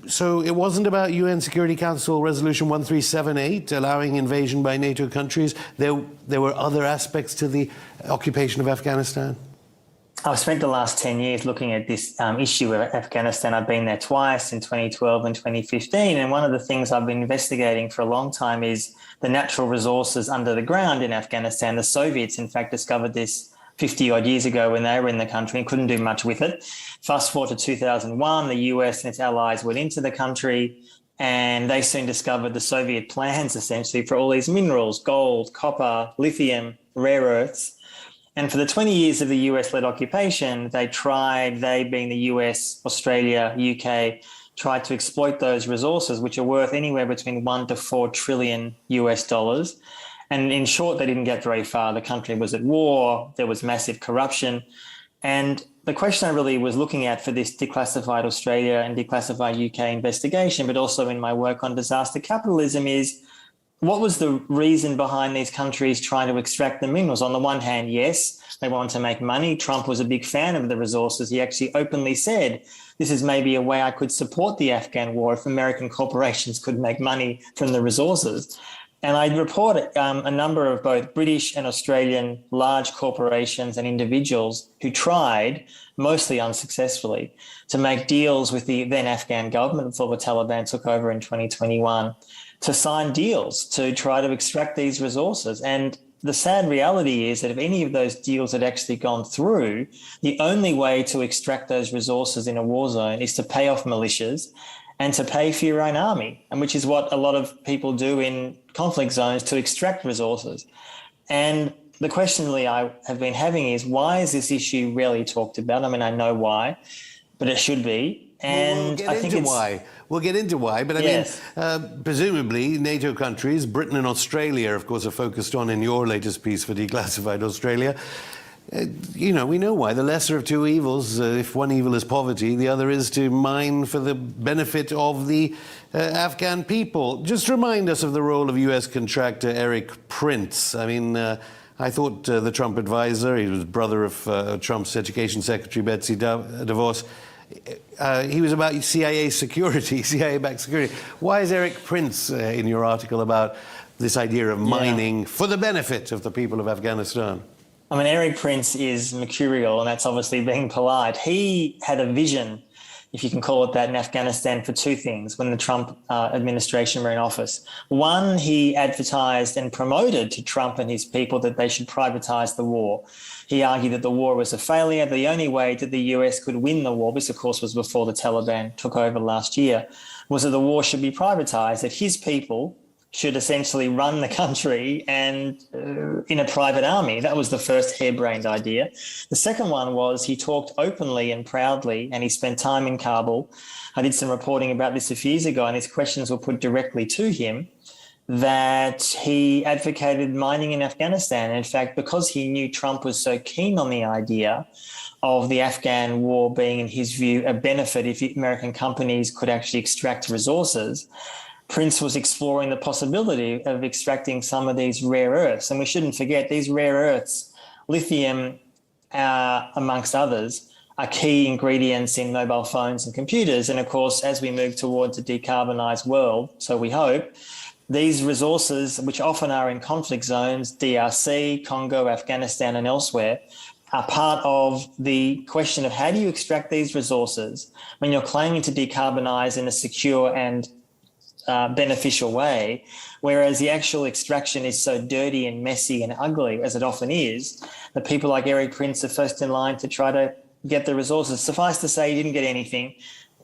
V: So it wasn't about UN Security Council Resolution 1378 allowing invasion by NATO countries. There were other aspects to the occupation of Afghanistan.
W: I've spent the last 10 years looking at this issue of Afghanistan. I've been there twice, in 2012 and 2015. And one of the things I've been investigating for a long time is the natural resources under the ground in Afghanistan. The Soviets, in fact, discovered this 50-odd years ago when they were in the country and couldn't do much with it. Fast forward to 2001, the US and its allies went into the country, and they soon discovered the Soviet plans, essentially, for all these minerals, gold, copper, lithium, rare earths. And for the 20 years of the US-led occupation, they being the US, Australia, UK, tried to exploit those resources, which are worth anywhere between $1 to $4 trillion US. And in short, they didn't get very far. The country was at war. There was massive corruption. And the question I really was looking at for this Declassified Australia and Declassified UK investigation, but also in my work on disaster capitalism, is what was the reason behind these countries trying to extract the minerals? On the one hand, yes, they wanted to make money. Trump was a big fan of the resources. He actually openly said, this is maybe a way I could support the Afghan war if American corporations could make money from the resources. And I report a number of both British and Australian large corporations and individuals who tried, mostly unsuccessfully, to make deals with the then Afghan government before the Taliban took over in 2021, to sign deals to try to extract these resources. And the sad reality is that if any of those deals had actually gone through, the only way to extract those resources in a war zone is to pay off militias and to pay for your own army, and which is what a lot of people do in conflict zones to extract resources. And the question really I have been having is, why is this issue rarely talked about? I mean, I know why, but it should be. And
V: I think we'll get into why, but I mean, presumably NATO countries, Britain and Australia, of course, are focused on in your latest piece for Declassified Australia. We know why. The lesser of two evils, if one evil is poverty, the other is to mine for the benefit of the Afghan people. Just remind us of the role of U.S. contractor Eric Prince. I mean, I thought the Trump advisor, he was brother of Trump's education secretary, Betsy DeVos, he was about CIA security, CIA-backed security. Why is Eric Prince in your article about this idea of mining for the benefit of the people of Afghanistan?
W: I mean, Eric Prince is mercurial, and that's obviously being polite. He had a vision, if you can call it that, in Afghanistan for two things when the Trump administration were in office. One, he advertised and promoted to Trump and his people that they should privatize the war. He argued that the war was a failure. The only way that the US could win the war, this of course was before the Taliban took over last year, was that the war should be privatized, that his people should essentially run the country and in a private army. That was the first harebrained idea. The second one was he talked openly and proudly, and he spent time in Kabul. I did some reporting about this a few years ago, and his questions were put directly to him, that he advocated mining in Afghanistan. And in fact, because he knew Trump was so keen on the idea of the Afghan war being, in his view, a benefit if American companies could actually extract resources, Prince was exploring the possibility of extracting some of these rare earths. And we shouldn't forget these rare earths, lithium, amongst others, are key ingredients in mobile phones and computers. And of course, as we move towards a decarbonised world, so we hope, these resources, which often are in conflict zones, DRC, Congo, Afghanistan, and elsewhere, are part of the question of how do you extract these resources when you're claiming to decarbonise in a secure and beneficial way, whereas the actual extraction is so dirty and messy and ugly, as it often is, that people like Eric Prince are first in line to try to get the resources. Suffice to say, he didn't get anything.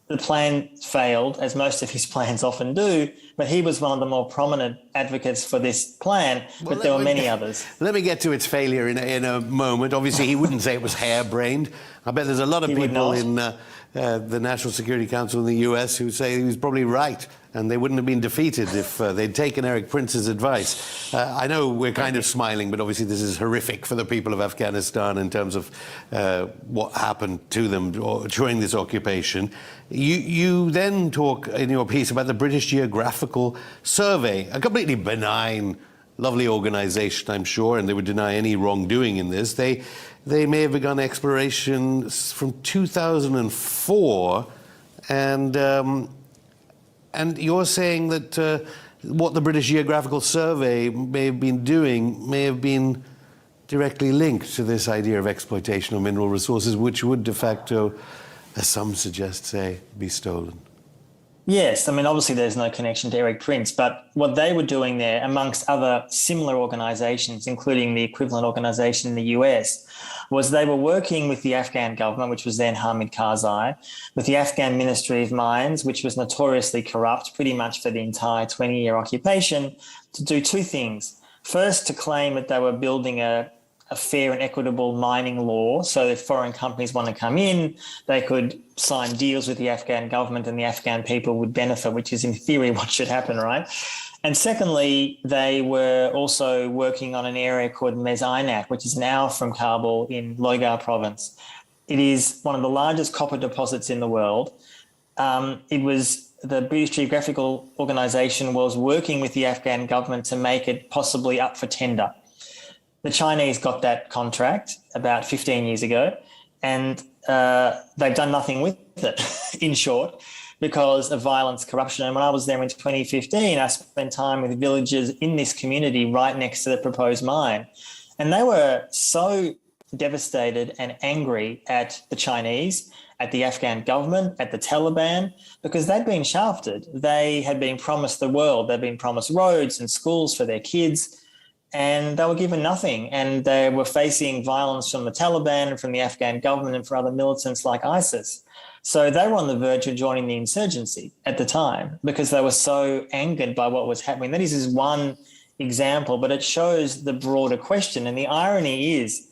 W: The plan failed, as most of his plans often do, but he was one of the more prominent advocates for this plan, but there were many others.
V: Let me get to its failure in a moment. Obviously, he wouldn't say it was harebrained. I bet there's a lot of people in the National Security Council in the US who say he was probably right, and they wouldn't have been defeated if they'd taken Eric Prince's advice. I know we're kind of smiling, but obviously this is horrific for the people of Afghanistan in terms of what happened to them during this occupation. You then talk in your piece about the British Geographical Survey, a completely benign, lovely organisation, I'm sure, and they would deny any wrongdoing in this. They may have begun exploration from 2004, and you're saying that what the British Geographical Survey may have been doing may have been directly linked to this idea of exploitation of mineral resources, which would de facto, as some suggest, say, be stolen.
W: Yes, I mean, obviously there's no connection to Eric Prince, but what they were doing there, amongst other similar organisations, including the equivalent organisation in the US, was they were working with the Afghan government, which was then Hamid Karzai, with the Afghan Ministry of Mines, which was notoriously corrupt pretty much for the entire 20-year occupation, to do two things. First, to claim that they were building a fair and equitable mining law, so if foreign companies want to come in, they could sign deals with the Afghan government and the Afghan people would benefit, which is in theory what should happen, right? And secondly, they were also working on an area called Mez-Aynak, which is an hour from Kabul in Logar province. It is one of the largest copper deposits in the world. It was the British Geographical Organisation was working with the Afghan government to make it possibly up for tender. The Chinese got that contract about 15 years ago, and they've done nothing with it, in short, because of violence, corruption. And when I was there in 2015, I spent time with villagers in this community right next to the proposed mine. And they were so devastated and angry at the Chinese, at the Afghan government, at the Taliban, because they'd been shafted. They had been promised the world. They'd been promised roads and schools for their kids, and they were given nothing. And they were facing violence from the Taliban and from the Afghan government and from other militants like ISIS. So they were on the verge of joining the insurgency at the time because they were so angered by what was happening. That is just one example, but it shows the broader question. And the irony is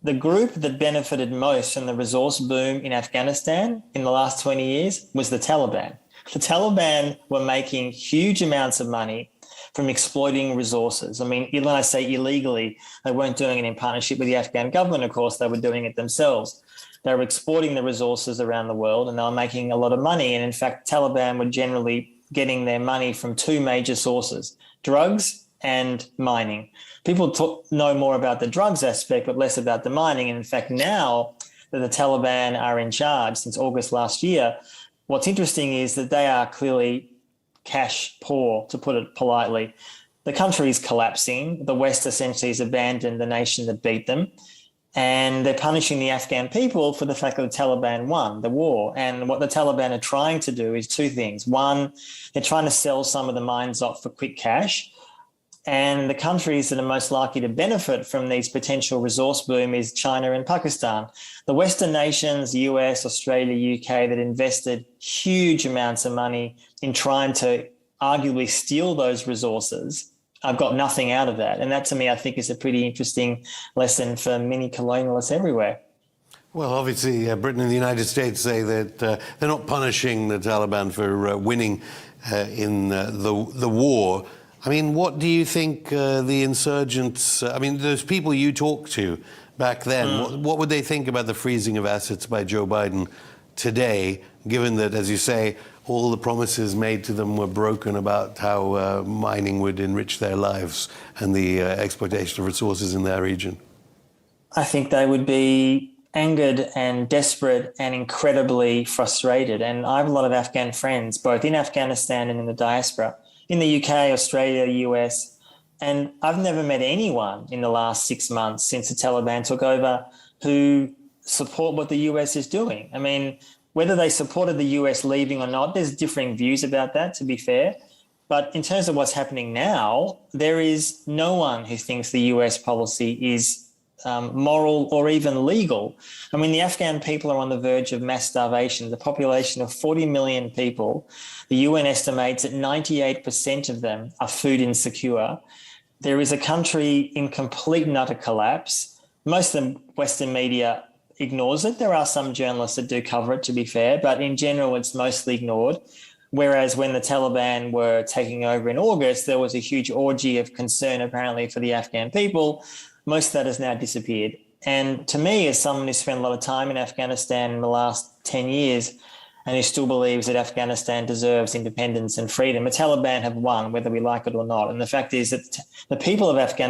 W: the group that benefited most from the resource boom in Afghanistan in the last 20 years was the Taliban. The Taliban were making huge amounts of money from exploiting resources. I mean, when I say illegally, they weren't doing it in partnership with the Afghan government, of course, they were doing it themselves. They were exporting the resources around the world and they were making a lot of money. And in fact, Taliban were generally getting their money from two major sources, drugs and mining. People know more about the drugs aspect, but less about the mining. And in fact, now that the Taliban are in charge since August last year, what's interesting is that they are clearly cash poor, to put it politely. The country is collapsing. The West essentially has abandoned the nation that beat them. And they're punishing the Afghan people for the fact that the Taliban won the war. And what the Taliban are trying to do is two things. One, they're trying to sell some of the mines off for quick cash. And the countries that are most likely to benefit from these potential resource boom is China and Pakistan. The Western nations, US, Australia, UK, that invested huge amounts of money in trying to arguably steal those resources, I've got nothing out of that. And that, to me, I think is a pretty interesting lesson for many colonialists everywhere.
V: Well, obviously, Britain and the United States say that they're not punishing the Taliban for winning in the war. I mean, what do you think the insurgents, those people you talked to back then, what would they think about the freezing of assets by Joe Biden today, given that, as you say, all the promises made to them were broken about how mining would enrich their lives and the exploitation of resources in their region?
W: I think they would be angered and desperate and incredibly frustrated. And I have a lot of Afghan friends, both in Afghanistan and in the diaspora, in the UK, Australia, US. And I've never met anyone in the last 6 months since the Taliban took over who support what the US is doing. I mean, whether they supported the US leaving or not, there's differing views about that, to be fair. But in terms of what's happening now, there is no one who thinks the US policy is moral or even legal. I mean, the Afghan people are on the verge of mass starvation. The population of 40 million people, the UN estimates that 98% of them are food insecure. There is a country in complete and utter collapse. Most of the Western media ignores it. There are some journalists that do cover it, to be fair, but in general, it's mostly ignored. Whereas when the Taliban were taking over in August, there was a huge orgy of concern, apparently, for the Afghan people. Most of that has now disappeared. And to me, as someone who spent a lot of time in Afghanistan in the last 10 years and who still believes that Afghanistan deserves independence and freedom, the Taliban have won, whether we like it or not. And the fact is that the people of Afghanistan